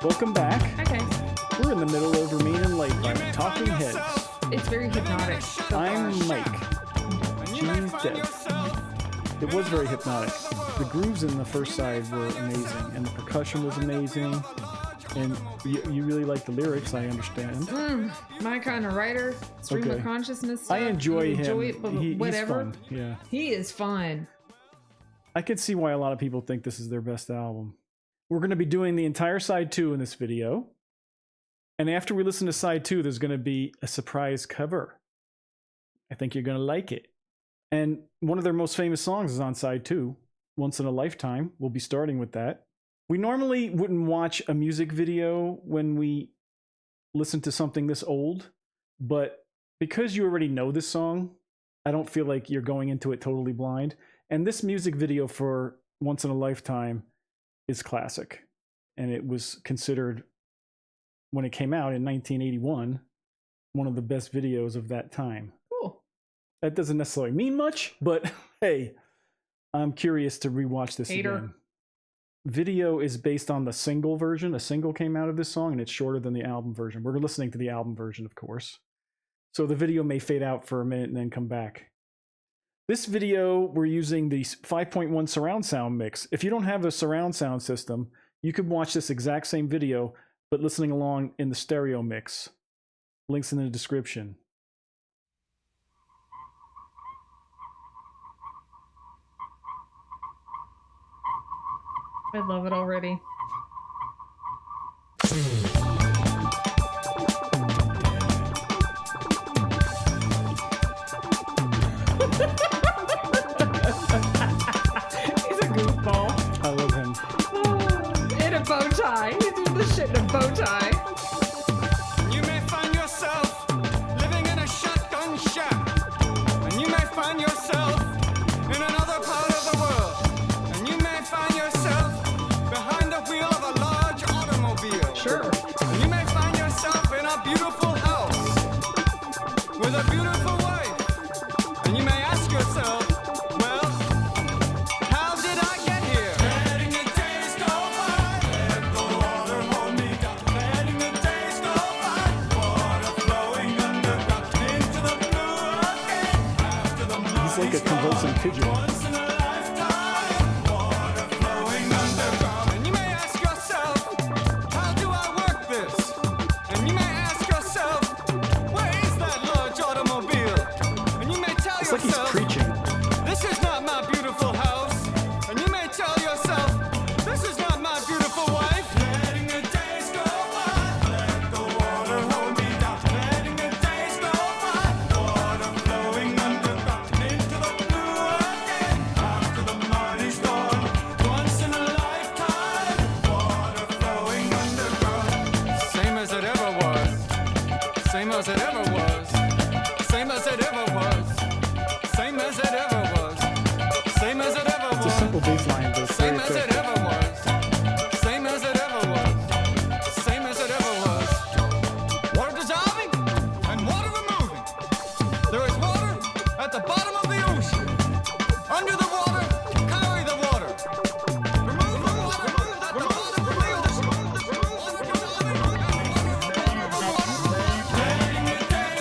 Welcome back. Hi guys. We're in the middle of Remain in Light by the Talking Heads. It's very hypnotic. So I'm far. Mike. She's Deb. It was very hypnotic. The grooves in the first side were amazing, and the percussion was amazing. And you really like the lyrics, I understand. My kind of writer, stream of Okay. consciousness. I enjoy him. It, but He's whatever. fun. Yeah. He is fun. I could see why a lot of people think this is their best album. We're going to be doing the entire side 2 in this video. And after we listen to side 2, there's going to be a surprise cover. I think you're going to like it. And one of their most famous songs is on side 2, Once in a Lifetime. We'll be starting with that. We normally wouldn't watch a music video when we listen to something this old, but because you already know this song, I don't feel like you're going into it totally blind. And this music video for Once in a Lifetime is classic. And it was considered, when it came out in 1981, one of the best videos of that time. Cool. That doesn't necessarily mean much, but hey, I'm curious to rewatch this again. Video is based on the single version. A single came out of this song, and it's shorter than the album version. We're listening to the album version, of course. So the video may fade out for a minute and then come back. This video, we're using the 5.1 surround sound mix. If you don't have a surround sound system, you could watch this exact same video, but listening along in the stereo mix. Links in the description. I love it already. He's a goofball. I love him. In a bow tie. He's doing this shit in a bow tie. You may find yourself living in a shotgun shack, and you may find yourself in another part of the world, and you may find yourself behind the wheel of a large automobile. Sure. And you may find yourself in a beautiful house with a beautiful wife, and you may ask yourself, well, how did I get here? Letting the days go by, let the water hold me down. Letting the days go by, water flowing underground into the blue again. After the He's like a convulsing pigeon. once in a lifetime, water flowing underground. And you may ask yourself, how do I work this? And you may ask yourself, where is that large automobile? And you may tell It's like he's yourself, preaching. this is not my beautiful house. And you may tell yourself, this is not my beautiful wife. Letting the days go by, let the water hold me down. Letting the days go by, water flowing underground into the blue again. After the money's gone, once in a lifetime, water flowing underground. Same as it ever was. Same as it ever was. Same as it ever was. Same as it ever was. Same as it ever It's a was. simple bass line, but it's very Same as it effective. ever was. Same as it ever was. Same as it ever was. Water dissolving and water removing. There is water at the bottom of the ocean. Under the water, carry the water. Remove the water at the bottom of the ocean. Water dissolving and water removing. Letting the days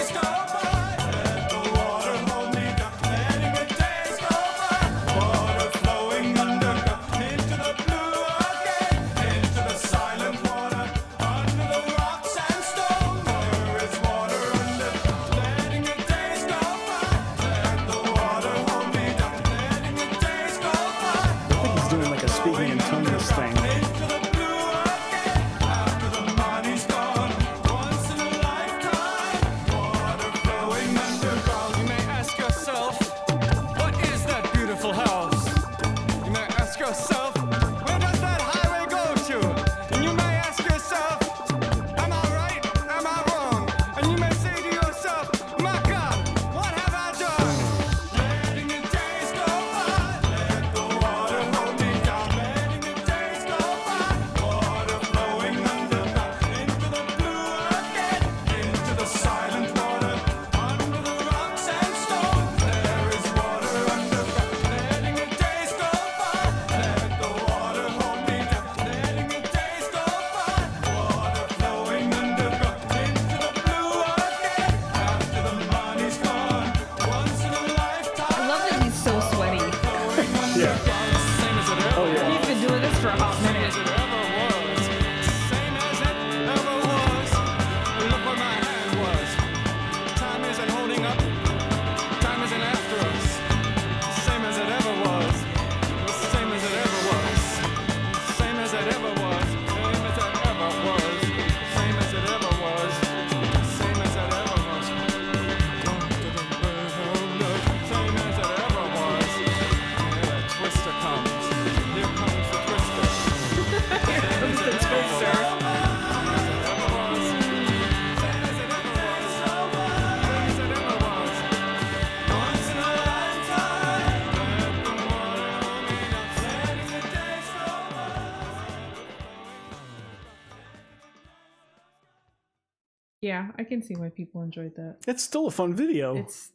Yeah, I can see why people enjoyed that. It's still a fun video. It's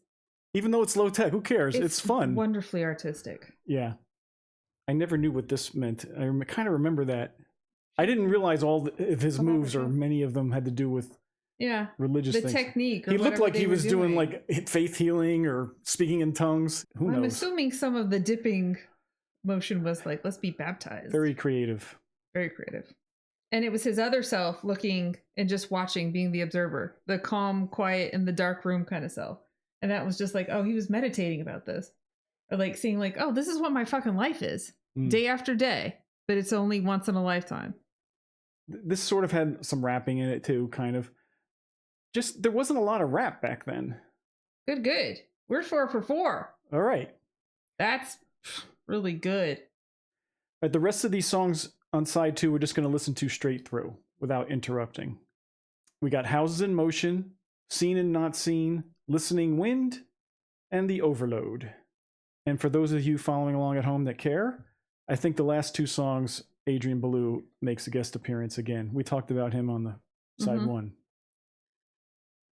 Even though it's low tech, who cares? It's fun. Wonderfully artistic. Yeah. I never knew what this meant. I kind of remember that. I didn't realize all of his moves or many of them had to do with religious the things. technique. Or he looked like he was doing like like faith healing or speaking in tongues. Who knows? I'm assuming some of the dipping motion was like, let's be baptized. Very creative. Very creative. And it was his other self looking and just watching, being the observer, the calm, quiet, in the dark room kind of self. And that was just like, oh, he was meditating about this. Or like seeing like, oh, this is what my fucking life is. Day after day. But it's only once in a lifetime. This sort of had some rapping in it too, kind of. Just, there wasn't a lot of rap back then. Good. We're 4 for 4. All right. That's really good. All right, the rest of these songs on side 2, we're just going to listen to straight through without interrupting. We got Houses in Motion, Seen and Not Seen, Listening Wind, and The Overload. And for those of you following along at home that care, I think the last 2 songs, Adrian Belew makes a guest appearance again. We talked about him on the side 1.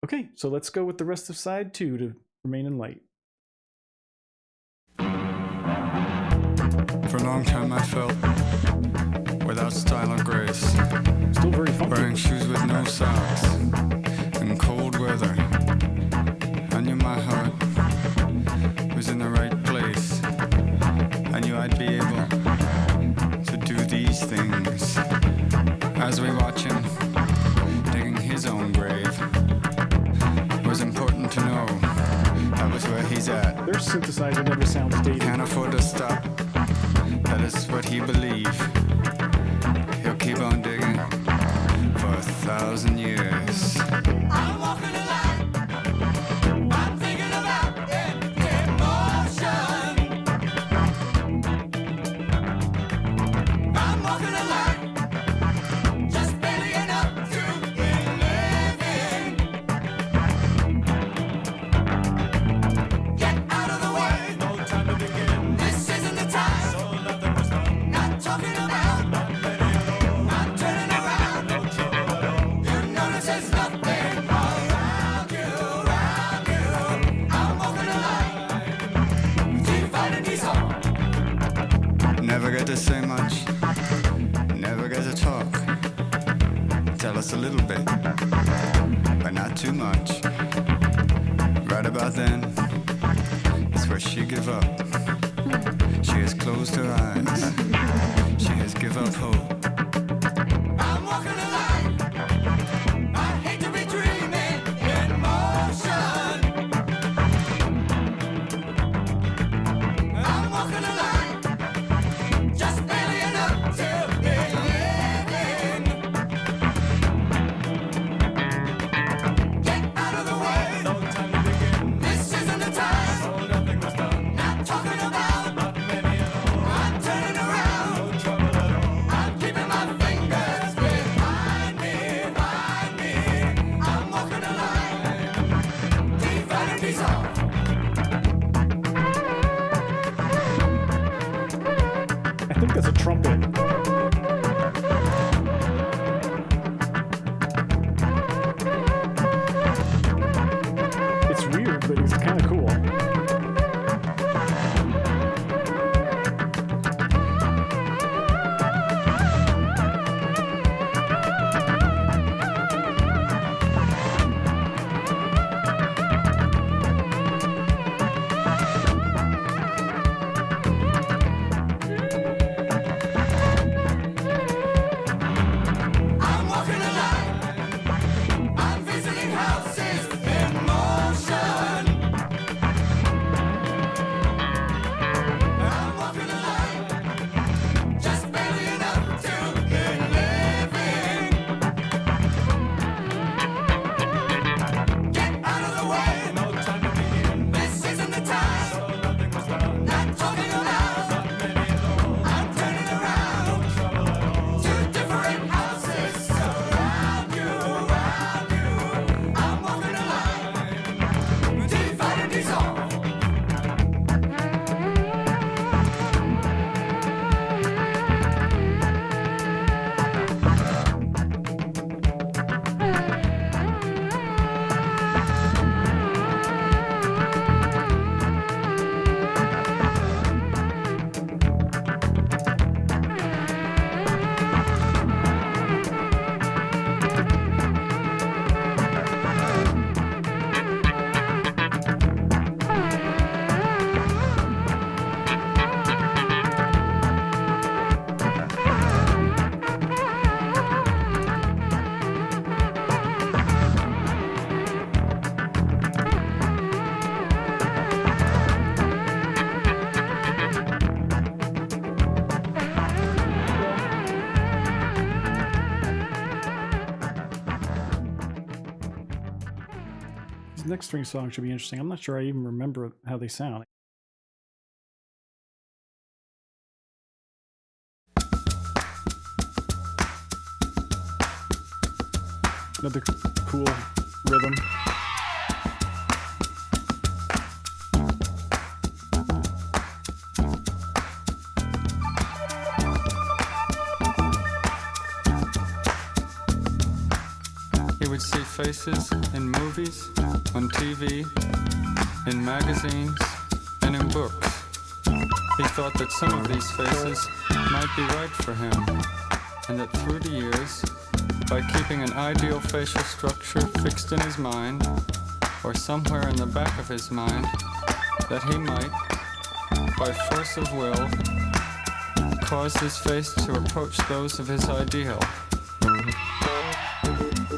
Okay, so let's go with the rest of side 2 to Remain in Light. For a long time I felt without style or grace, Still very funky. wearing shoes with no socks in cold weather. I knew my heart was in the right place. I knew I'd be able to do these things. As we watch him digging his own grave, it was important to know that was where he's at. Their synthesizer never sounds dated. Can't afford to stop. That is what he believed. He'll keep on digging for 1,000 years. I'm walking a line. I'm thinking about emotion. I'm walking a line. Just barely enough to be living. Get out of the way. No time to begin. This isn't the time. So nothing was done. Not talking about. Not ready at all. I'm turning around. No trouble at all. You notice there's nothing around you, around you. I'm walking a line. Keep fighting these hard. Never get to say much. Never get to talk. Tell us a little bit, but not too much. Right about then, it's where she give up. She has closed her eyes. She has give up hope. I'm walking a line. I hate to be dreaming in motion. I'm walking a line. Just barely enough to be living. Get out of the way. No time to begin. This isn't the time. So nothing was done. Not talking about. Not many at all. I'm turning around. No trouble at all. I'm keeping my fingers behind These next 3 songs should be interesting. I'm not sure I even remember how they sound. Another cool rhythm. He would see faces in movies, on TV, in magazines, and in books. He thought that some of these faces might be right for him, and that through the years, by keeping an ideal facial structure fixed in his mind, or somewhere in the back of his mind, that he might, by force of will, cause his face to approach those of his ideal.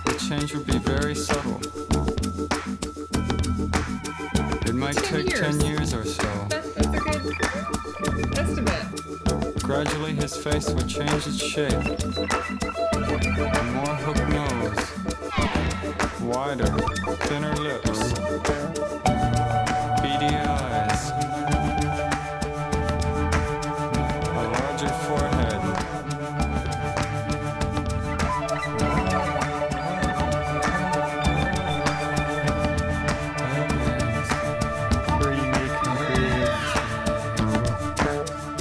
The change would be very subtle. It might take 10 years or so. That's a good estimate. Gradually his face would change its shape. A more hooked nose, wider, thinner lips, beady eyes, a larger forehead. Very unique and creative.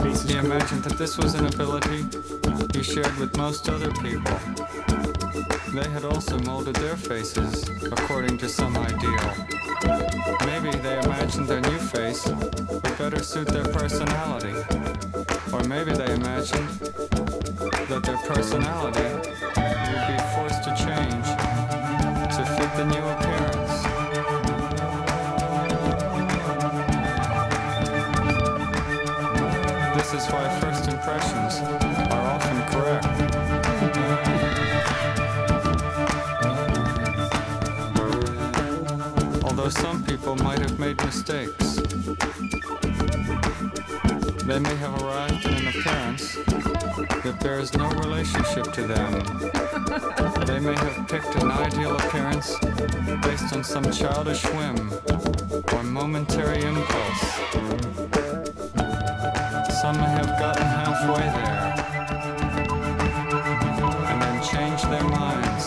Bass is He cool. imagined that this was an ability he shared with most other people. They had also molded their faces according to some ideal. Maybe they imagined their new face would better suit their personality. Or maybe they imagined that their personality would be forced to change to fit the new appearance. This is why first impressions are often correct. Although some people might have made mistakes, they may have arrived in an appearance that bears no relationship to them. They may have picked an ideal appearance based on some childish whim or momentary impulse. Some may have gotten halfway there and then changed their minds.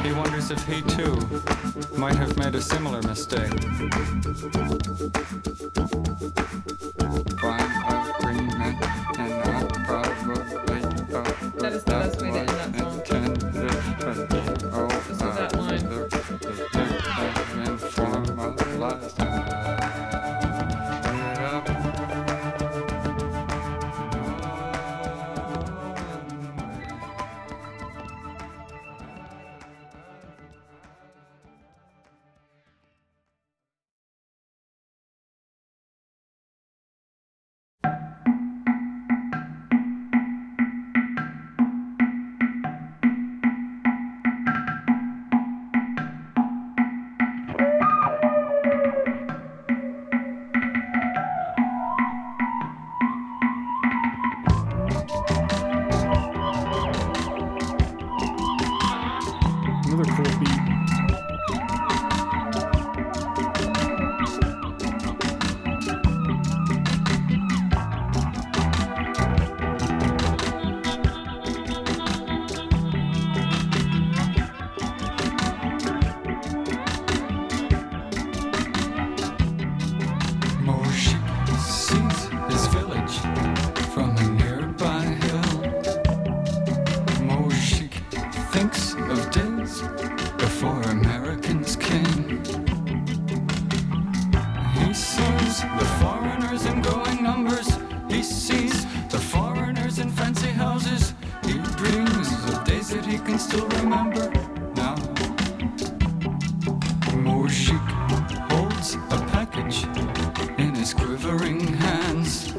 He wonders if he too might have made a similar mistake. Fine agreement and not probably. That is the best way to end that song. This was that line. Another cool beat. Moshik sees his village from a nearby hill. Moshik thinks of days before Americans came. He sees the foreigners in growing numbers. He sees the foreigners in fancy houses. He dreams of days that he can still remember now. Moshik holds a package in his quivering hands.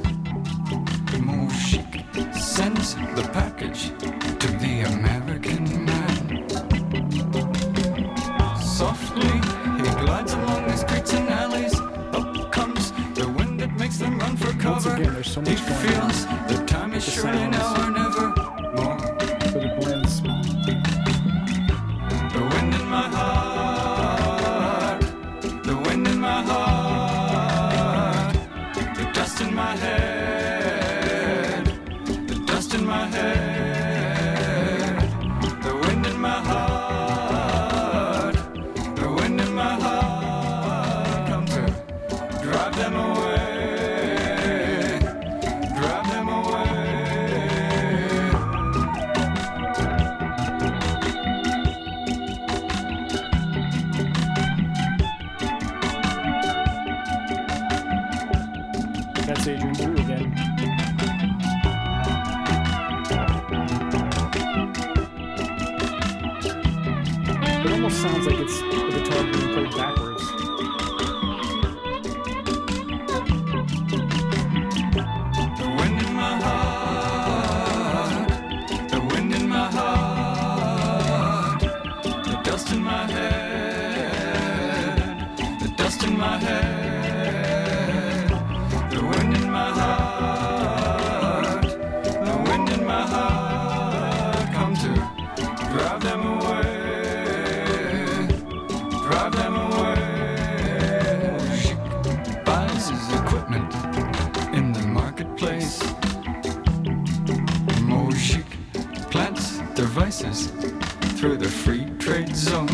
Moshik sends the package to the American man. Softly, he glides along the streets and alleys. Up comes the once again, there's so much He going feels on. the time is The surely now sounds. or never more. But it blends. The wind in my heart, the wind in my heart, the dust in my head, the dust in my head, the wind in my heart, the wind in my heart, come to drive them away, drive them away. That's Adrian Blue again. It almost sounds like it's the guitar being played backwards. The wind in my heart, the wind in my heart, the dust in my head, the dust in my head, the wind in my heart, the wind in my heart, come to drive them away, drive them away. She buys his equipment in the marketplace. Mojik plants devices through the free trade zone.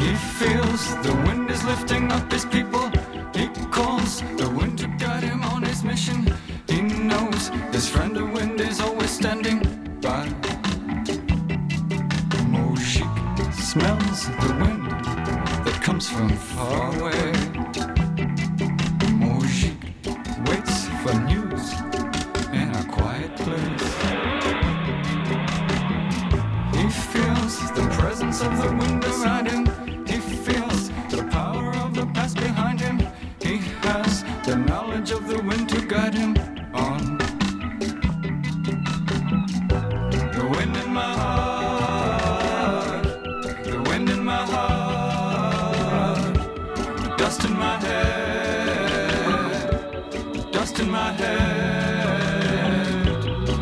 He feels the wind is lifting up his people. He calls the wind to guide him on his mission. He knows his friend the wind is always standing by. Mojik smells the wind that comes from far away. Mojik waits for news in a quiet place. He feels the presence of the wind around him. He feels the power of the past behind him. He has the knowledge of the wind to guide him on. The wind in my heart, the wind in my heart, the dust in my head, dust in my head,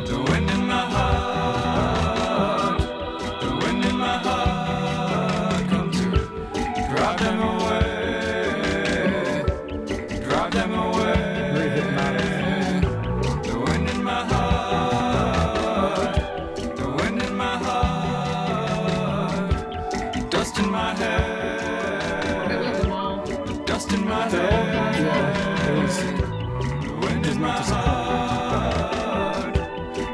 the wind in my heart, the wind in my heart, come to drive them away, drive them away. Very hypnotic. The wind in my heart, the wind in my heart, dust in my I head, love them all. dust in my They're all head. yeah, it was- The wind in my heart,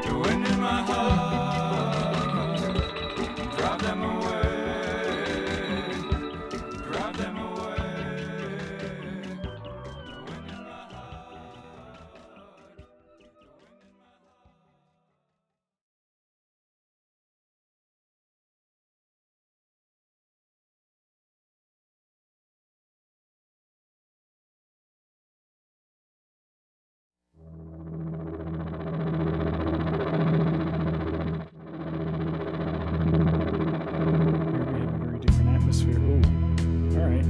the wind in my heart, drive them away, drive them away. The wind in my heart. Here we have a very different atmosphere. Ooh. All right.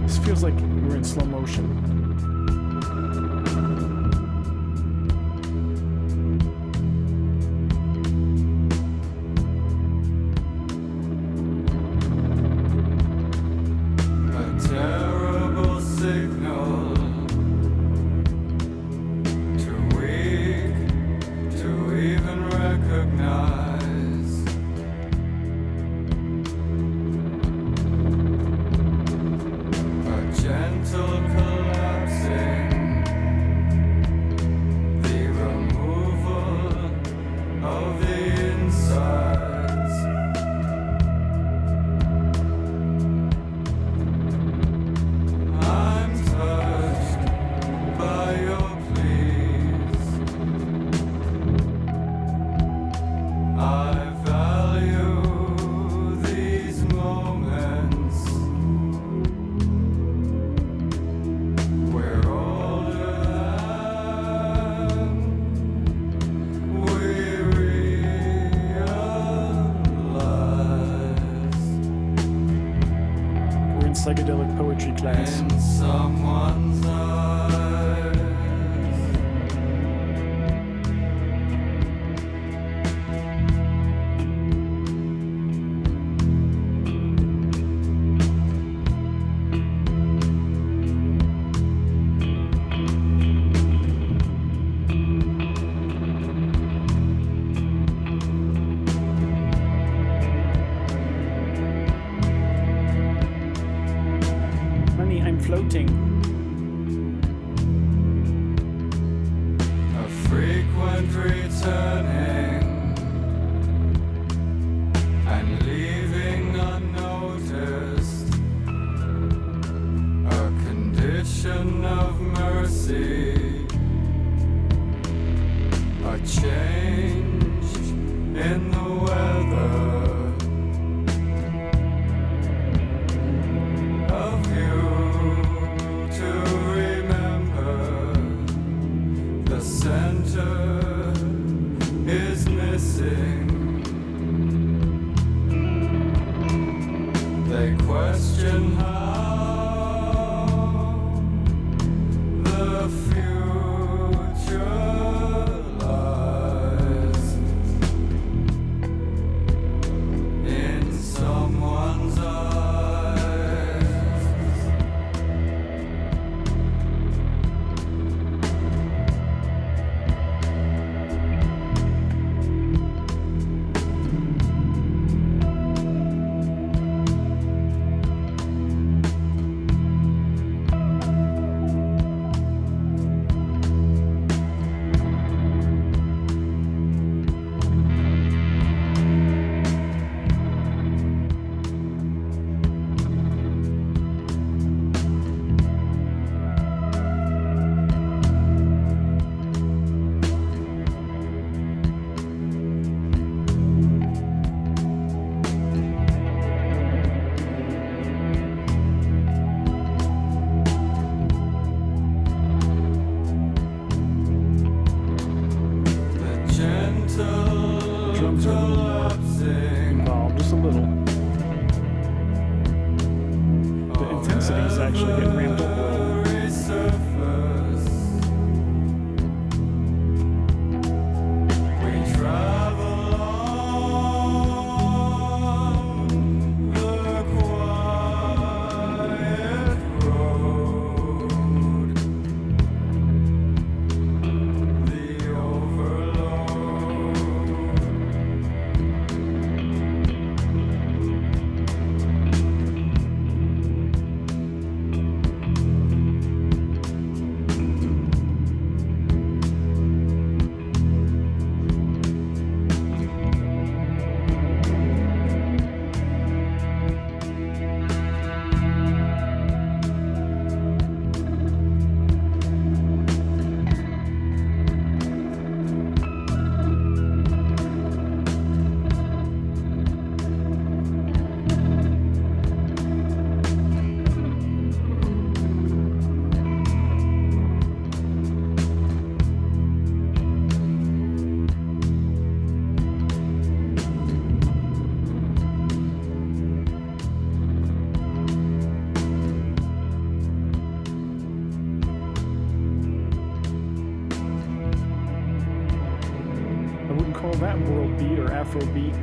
This feels like we're in slow motion. A terrible signal, too weak to even recognize. A gentle collapsing, the removal of the insides. I'm touched by your pleas. psychedelic poetry class. In someone's eyes. Honey, I'm floating. A frequent returning and leaving unnoticed, a condition of mercy, a change in the weather. Of you to remember, the center is missing. They question how the future lies in someone's eyes. The gentle Drums are collapsing involved just a little. The intensity is actually getting ramped up a little. every surface. We travel on the quiet road, the overload. I wouldn't call that world beat or Afro beat.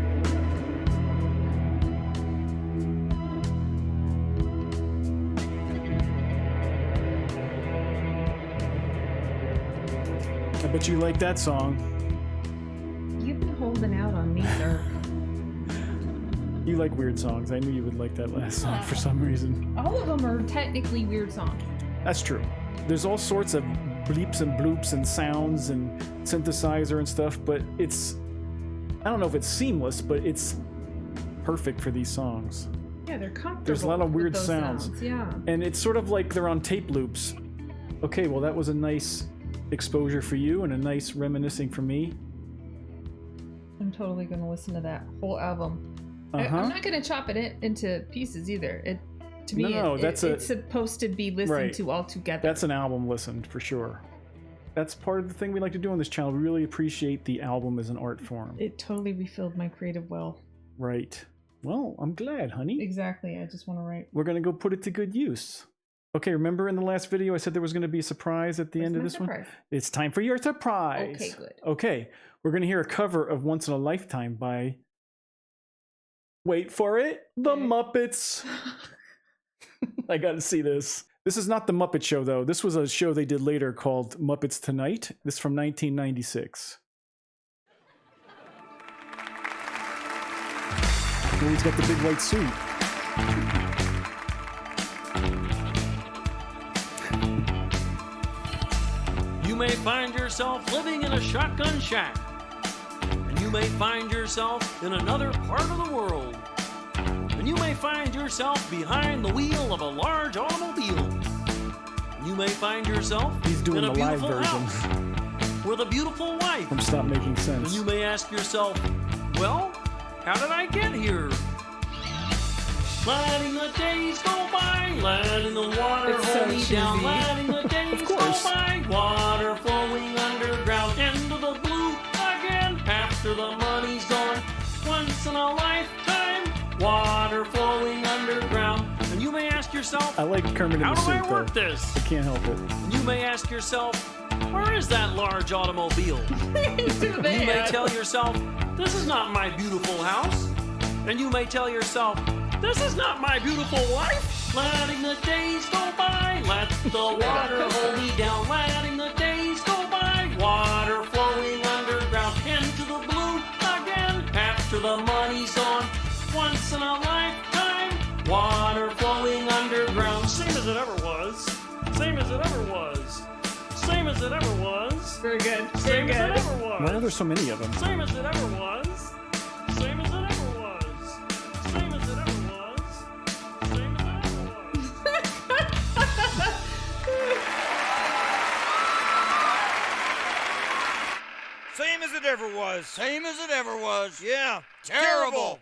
I bet you like that song. You've been holding out on me, sir. You like weird songs. I knew you would like that last song for some reason. All of them are technically weird songs. That's true. There's all sorts of bleeps and bloops and sounds and synthesizer and stuff, but it's, I don't know if it's seamless, but it's perfect for these songs. Yeah, they're comfortable. There's a lot of with weird those sounds. Yeah. And it's sort of like they're on tape loops. Okay, well, that was a nice exposure for you and a nice reminiscing for me. I'm totally going to listen to that whole album. I'm not going to chop it into pieces either. To me, it's supposed to be listened to all together. That's an album listened for sure. That's part of the thing we like to do on this channel. We really appreciate the album as an art form. It totally refilled my creative well. Right. Well, I'm glad, honey. Exactly. I just want to write. We're going to go put it to good use. Okay, remember in the last video I said there was going to be a surprise at the Where's end of my this one? surprise? It's time for your surprise. Okay, good. Okay, we're going to hear a cover of Once in a Lifetime by, wait for it, the Okay. Muppets. I got to see this. This is not the Muppet Show, though. This was a show they did later called Muppets Tonight. This is from 1996. Oh, he's got the big white suit. You may find yourself living in a shotgun shack, and you may find yourself in another part of the world, and you may find yourself behind the wheel of a large automobile. And you may find yourself He's doing in a the live beautiful version house with a beautiful wife. from Stop Making And Sense. you may ask yourself, well, how did I get here? Letting the days go by, letting the water It's so hold me down, cheesy. letting the days go course. by, water flowing underground, into the blue again, after the money's gone, once in a lifetime, water flowing underground. And you may ask yourself, I like Kermit in how the do I suit, work though. this? I can't help it. And you may ask yourself, where is that large automobile? Too You may bad. tell yourself, this is not my beautiful house. And you may tell yourself, this is not my beautiful wife. Letting the days go by, let the water hold me down. Letting the days go by, water flowing underground, into the blue again, after the money's gone. Once in a lifetime, water flowing underground. Same as it ever was. Same as it ever was. Same as it ever was. Very good. Very Same as it good. ever was. Why are there so many of them? Same as it ever was. Same as it ever was. Same as it ever was. Same as it ever was. Same as it ever was. Same as it ever was. Yeah. Terrible.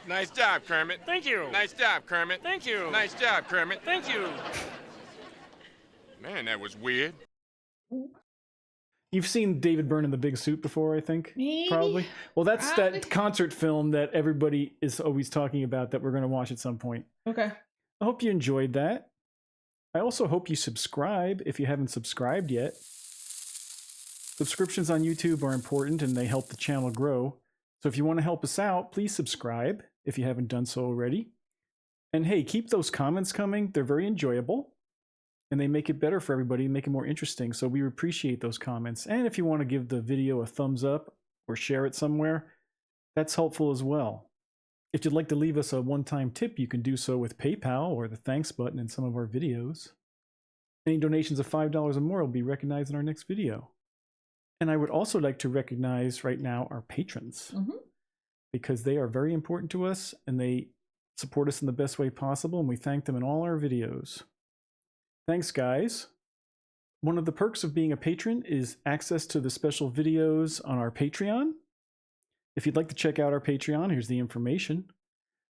Nice job, Kermit. Thank you. Nice job, Kermit. Thank you. Nice job, Kermit. Thank you. Man, that was weird. You've seen David Byrne in the big suit before, I think. Maybe. Probably. Well, that's Probably. that concert film that everybody is always talking about that we're going to watch at some point. Okay. I hope you enjoyed that. I also hope you subscribe if you haven't subscribed yet. Subscriptions on YouTube are important and they help the channel grow. So if you want to help us out, please subscribe if you haven't done so already. And hey, keep those comments coming. They're very enjoyable. And they make it better for everybody, make it more interesting. So we appreciate those comments. And if you want to give the video a thumbs up or share it somewhere, that's helpful as well. If you'd like to leave us a one-time tip, you can do so with PayPal or the thanks button in some of our videos. Any donations of $5 or more will be recognized in our next video. And I would also like to recognize right now our patrons, because they are very important to us and they support us in the best way possible, and we thank them in all our videos. Thanks, guys. One of the perks of being a patron is access to the special videos on our Patreon. If you'd like to check out our Patreon, here's the information.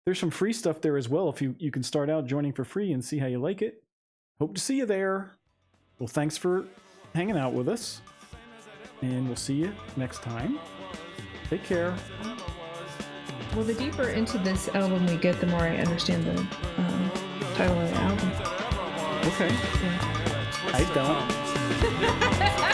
There's some free stuff there as well if you can start out joining for free and see how you like it. Hope to see you there. Well, thanks for hanging out with us, and we'll see you next time. Take care. Well, the deeper into this album we get, the more I understand the title of the album. Okay. Yeah. I don't.